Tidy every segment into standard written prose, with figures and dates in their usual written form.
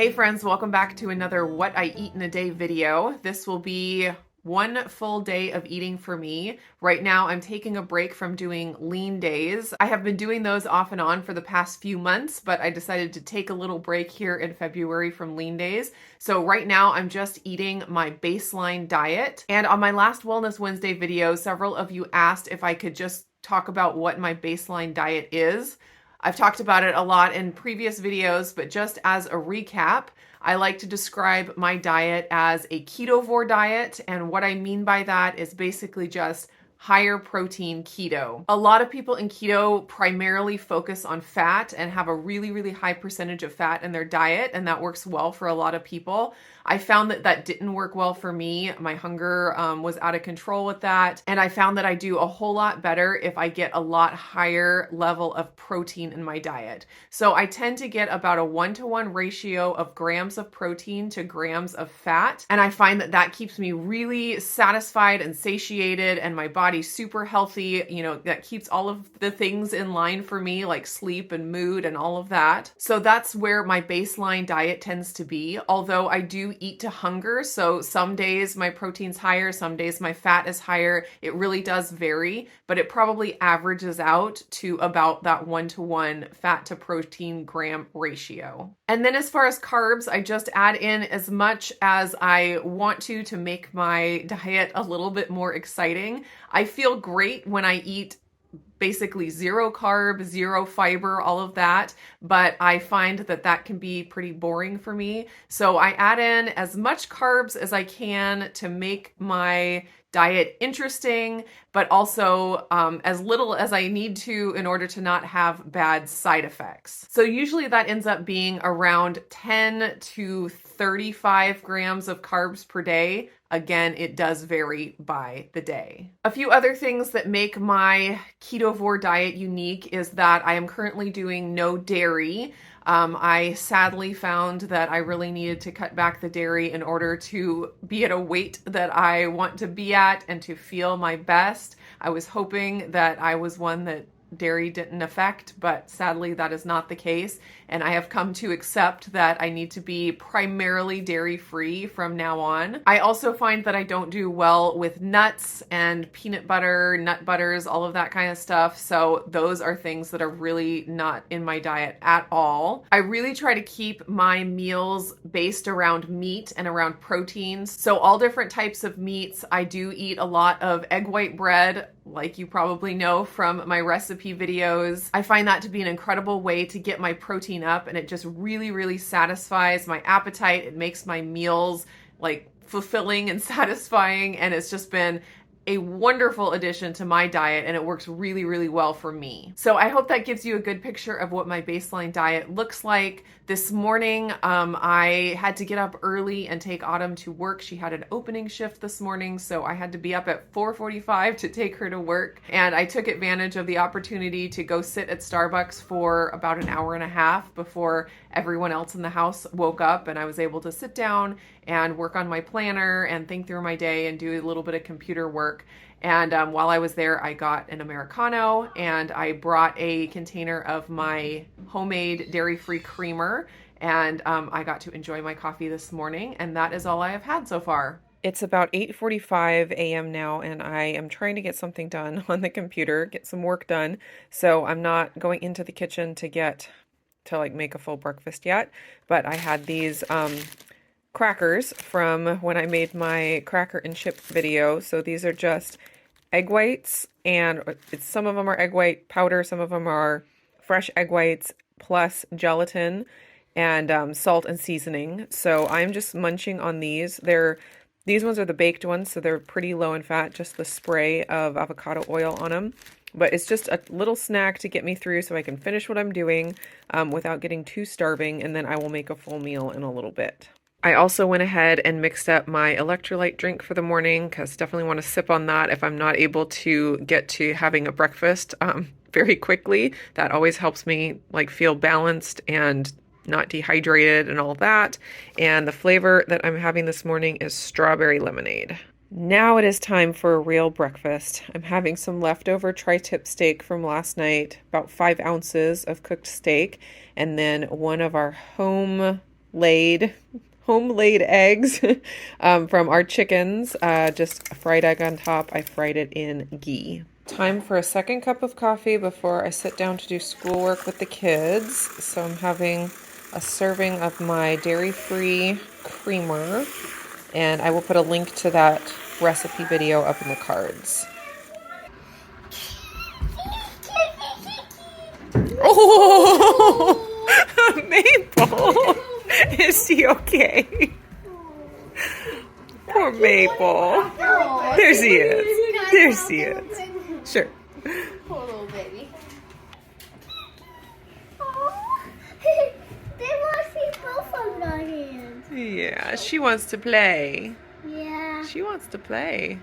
Hey friends, welcome back to another What I Eat in a Day video. This will be one full day of eating for me. Right now I'm taking a break from doing lean days. I have been doing those off and on for the past few months, but I decided to take a little break here in February from lean days. So right now I'm just eating my baseline diet. And on my last Wellness Wednesday video, several of you asked if I could just talk about what my baseline diet is. I've talked about it a lot in previous videos, but just as a recap, I like to describe my diet as a ketovore diet. And what I mean by that is basically just higher protein keto. A lot of people in keto primarily focus on fat and have a really, really high percentage of fat in their diet, and that works well for a lot of people. I found that that didn't work well for me. My hunger was out of control with that, and I found that I do a whole lot better if I get a lot higher level of protein in my diet. So I tend to get about a 1-to-1 ratio of grams of protein to grams of fat, and I find that that keeps me really satisfied and satiated, and my body super healthy. You know, that keeps all of the things in line for me, like sleep and mood and all of that. So that's where my baseline diet tends to be, although I do eat to hunger. So some days my protein's higher, some days my fat is higher. It really does vary, but it probably averages out to about that 1-to-1 fat to protein gram ratio. And then as far as carbs, I just add in as much as I want to make my diet a little bit more exciting. I feel great when I eat basically zero carb, zero fiber, all of that, but I find that that can be pretty boring for me. So I add in as much carbs as I can to make my diet interesting, but also as little as I need to in order to not have bad side effects. So usually that ends up being around 10 to 35 grams of carbs per day. Again, it does vary by the day. A few other things that make my ketovore diet unique is that I am currently doing no dairy. I sadly found that I really needed to cut back the dairy in order to be at a weight that I want to be at and to feel my best. I was hoping that I was one that dairy didn't affect, but sadly that is not the case. And I have come to accept that I need to be primarily dairy-free from now on. I also find that I don't do well with nuts and peanut butter, nut butters, all of that kind of stuff. So those are things that are really not in my diet at all. I really try to keep my meals based around meat and around proteins. So all different types of meats. I do eat a lot of egg white bread, like you probably know from my recipe videos. I find that to be an incredible way to get my protein up, and it just really, really satisfies my appetite. It makes my meals like fulfilling and satisfying, and it's just been a wonderful addition to my diet, and it works really, really well for me. So I hope that gives you a good picture of what my baseline diet looks like. This morning, I had to get up early and take Autumn to work. She had an opening shift this morning, so I had to be up at 4:45 to take her to work. And I took advantage of the opportunity to go sit at Starbucks for about an hour and a half before everyone else in the house woke up, and I was able to sit down and work on my planner and think through my day and do a little bit of computer work. And while I was there, I got an Americano, and I brought a container of my homemade dairy-free creamer, and I got to enjoy my coffee this morning, and that is all I have had so far. It's about 8:45 a.m. now, and I am trying to get something done on the computer, get some work done. So I'm not going into the kitchen to make a full breakfast yet, but I had these crackers from when I made my cracker and chip video. So these are just egg whites, and some of them are egg white powder, some of them are fresh egg whites plus gelatin and salt and seasoning. So I'm just munching on these. These ones are the baked ones, so they're pretty low in fat, just the spray of avocado oil on them. But it's just a little snack to get me through so I can finish what I'm doing without getting too starving, and then I will make a full meal in a little bit. I also went ahead and mixed up my electrolyte drink for the morning because definitely want to sip on that if I'm not able to get to having a breakfast very quickly. That always helps me feel balanced and not dehydrated and all that. And the flavor that I'm having this morning is strawberry lemonade. Now it is time for a real breakfast. I'm having some leftover tri-tip steak from last night, about 5 ounces of cooked steak, and then one of our home home-laid eggs from our chickens. Just a fried egg on top. I fried it in ghee. Time for a second cup of coffee before I sit down to do schoolwork with the kids. So I'm having a serving of my dairy-free creamer, and I will put a link to that recipe video up in the cards. Oh, Maple! Is she okay? Poor Maple. There she is. There she is. Sure. Poor little baby. They want to see both of their hands. Yeah, she wants to play. Yeah. She wants to play.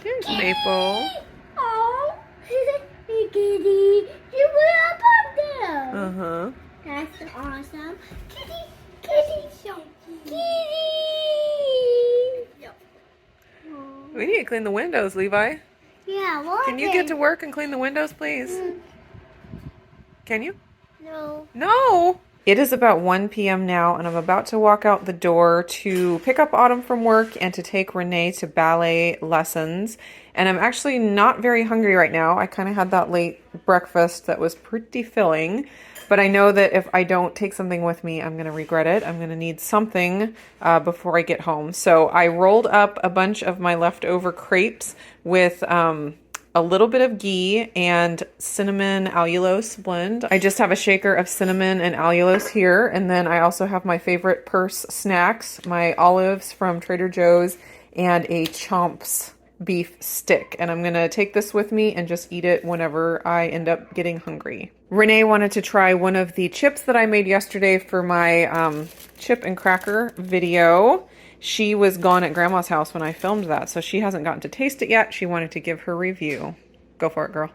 There's Maple. Oh, hey, Kitty. You were up on there. Uh-huh. That's awesome. Kitty, Kitty, Kitty. We need to clean the windows, Levi. Yeah, well, Can you get to work and clean the windows, please? Can you? No. No! It is about 1 p.m. now, and I'm about to walk out the door to pick up Autumn from work and to take Renee to ballet lessons. And I'm actually not very hungry right now. I kind of had that late breakfast that was pretty filling. But I know that if I don't take something with me, I'm going to regret it. I'm going to need something before I get home. So I rolled up a bunch of my leftover crepes with a little bit of ghee and cinnamon allulose blend. I just have a shaker of cinnamon and allulose here. And then I also have my favorite purse snacks, my olives from Trader Joe's and a Chomps beef stick. And I'm going to take this with me and just eat it whenever I end up getting hungry. Renee wanted to try one of the chips that I made yesterday for my chip and cracker video. She was gone at Grandma's house when I filmed that, so she hasn't gotten to taste it yet. She wanted to give her review. Go for it, girl.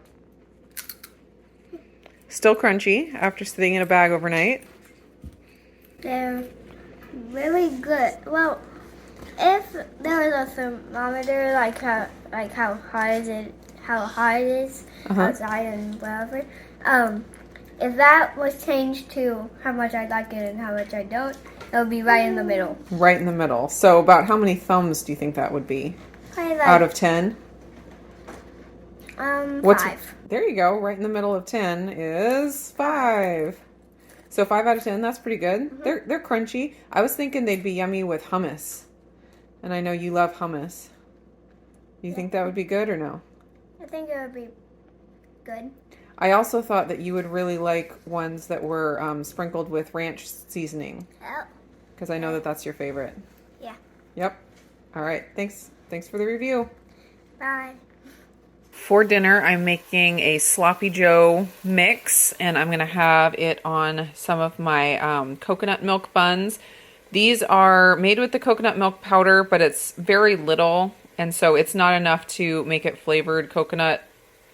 Still crunchy after sitting in a bag overnight. They're really good. Well, if there was a thermometer, like how hot it is outside and whatever, if that was changed to how much I like it and how much I don't, it would be right in the middle. Right in the middle. So about how many thumbs do you think that would be? Probably like, out of 10? 5. There you go. Right in the middle of 10 is 5. So 5 out of 10, that's pretty good. Mm-hmm. They're crunchy. I was thinking they'd be yummy with hummus. And I know you love hummus. You think that would be good or no? I think it would be good. I also thought that you would really like ones that were sprinkled with ranch seasoning. Yep. Because I know that that's your favorite. Yeah. Yep. All right. Thanks for the review. Bye. For dinner, I'm making a Sloppy Joe mix, and I'm going to have it on some of my coconut milk buns. These are made with the coconut milk powder, but it's very little, and so it's not enough to make it flavored coconut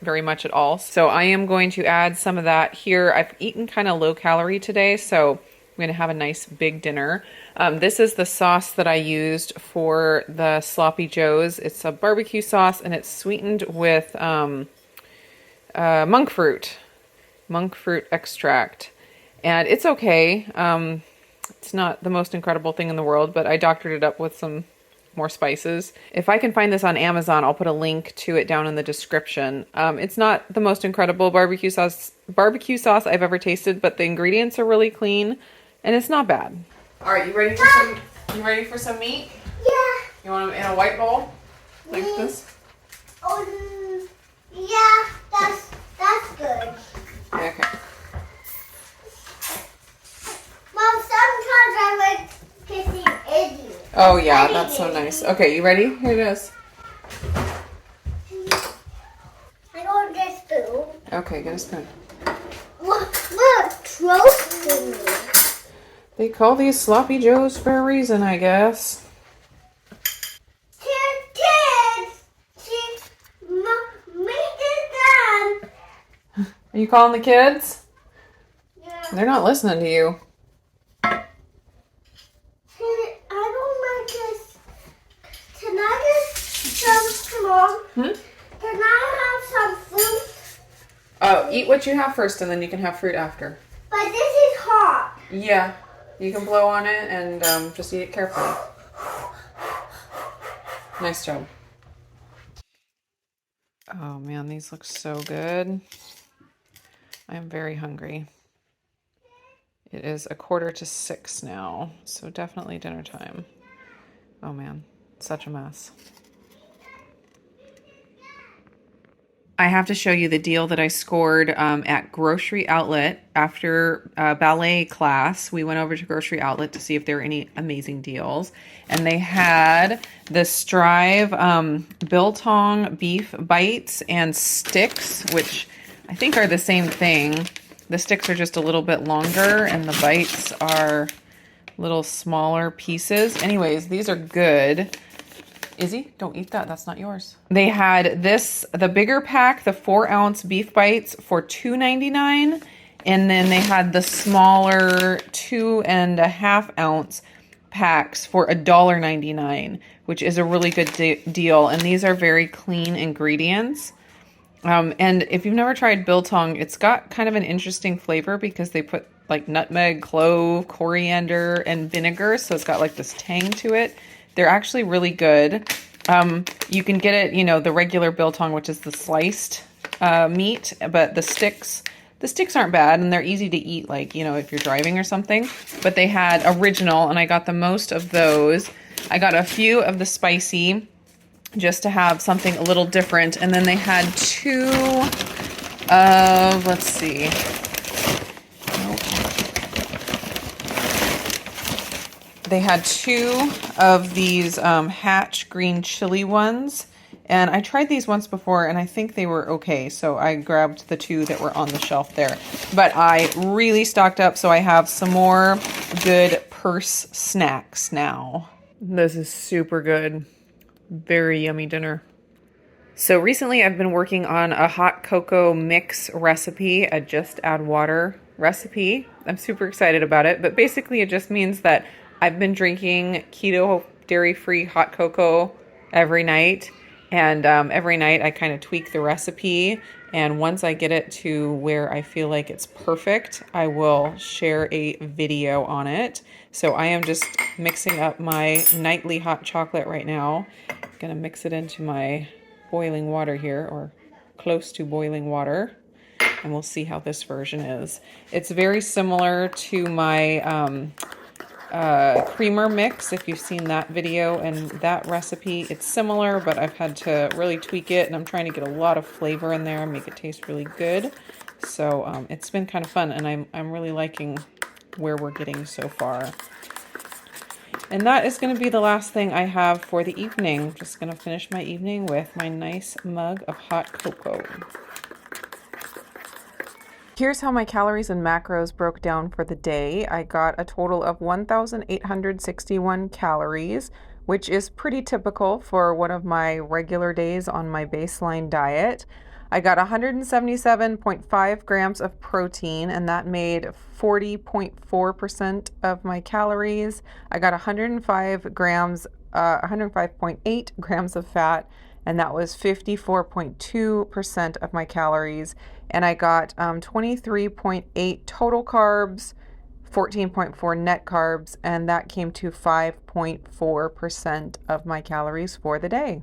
very much at all. So I am going to add some of that here. I've eaten kind of low calorie today, so I'm going to have a nice big dinner. This is the sauce that I used for the Sloppy Joes. It's a barbecue sauce, and it's sweetened with monk fruit extract. And it's okay. It's not the most incredible thing in the world, but I doctored it up with some more spices. If I can find this on Amazon, I'll put a link to it down in the description. It's not the most incredible barbecue sauce I've ever tasted, but the ingredients are really clean and it's not bad. All right, you ready for some meat? Yeah. You want them in a white bowl like this? Yeah, that's good. Okay. Mom, sometimes I like kissing Eddie. Oh yeah, that's so nice. Okay, you ready? Here it is. I don't get spoon. Okay, get a spoon. Look, trophy. They call these Sloppy Joes for a reason, I guess. Kids, make it done. Are you calling the kids? Yeah. They're not listening to you. I don't like this. Can I get some, Mom? Can I have some fruit? Oh, eat what you have first and then you can have fruit after. But this is hot. Yeah. You can blow on it and just eat it carefully. Nice job. Oh man, these look so good. I am very hungry. It is 5:45 now, so definitely dinner time. Oh man, such a mess. I have to show you the deal that I scored at Grocery Outlet after ballet class. We went over to Grocery Outlet to see if there were any amazing deals. And they had the Strive Biltong beef bites and sticks, which I think are the same thing. The sticks are just a little bit longer and the bites are little smaller pieces. Anyways, these are good. Izzy, don't eat that. That's not yours. They had the bigger pack, the 4-ounce beef bites for $2.99. And then they had the smaller 2.5-ounce packs for $1.99, which is a really good deal. And these are very clean ingredients. And if you've never tried biltong, it's got kind of an interesting flavor because they put like nutmeg, clove, coriander, and vinegar. So it's got like this tang to it. They're actually really good. You can get it, the regular biltong, which is the sliced meat, but the sticks aren't bad and they're easy to eat, like, if you're driving or something. But they had original and I got the most of those. I got a few of the spicy just to have something a little different. And then they had 2 of, let's see. They had 2 of these Hatch green chili ones. And I tried these once before and I think they were okay. So I grabbed the 2 that were on the shelf there. But I really stocked up, so I have some more good purse snacks now. This is super good. Very yummy dinner. So recently I've been working on a hot cocoa mix recipe, a just add water recipe. I'm super excited about it, but basically it just means that I've been drinking keto dairy-free hot cocoa every night. And every night I kind of tweak the recipe. And once I get it to where I feel like it's perfect, I will share a video on it. So I am just mixing up my nightly hot chocolate right now. Gonna mix it into my boiling water here, or close to boiling water. And we'll see how this version is. It's very similar to my creamer mix. If you've seen that video and that recipe, it's similar, but I've had to really tweak it and I'm trying to get a lot of flavor in there and make it taste really good. So it's been kind of fun and I'm really liking where we're getting so far. And that is going to be the last thing I have for the evening. I'm just going to finish my evening with my nice mug of hot cocoa. Here's how my calories and macros broke down for the day. I got a total of 1,861 calories, which is pretty typical for one of my regular days on my baseline diet. I got 177.5 grams of protein, and that made 40.4% of my calories. I got 105.8 grams of fat, and that was 54.2% of my calories. And I got 23.8 total carbs, 14.4 net carbs, and that came to 5.4% of my calories for the day.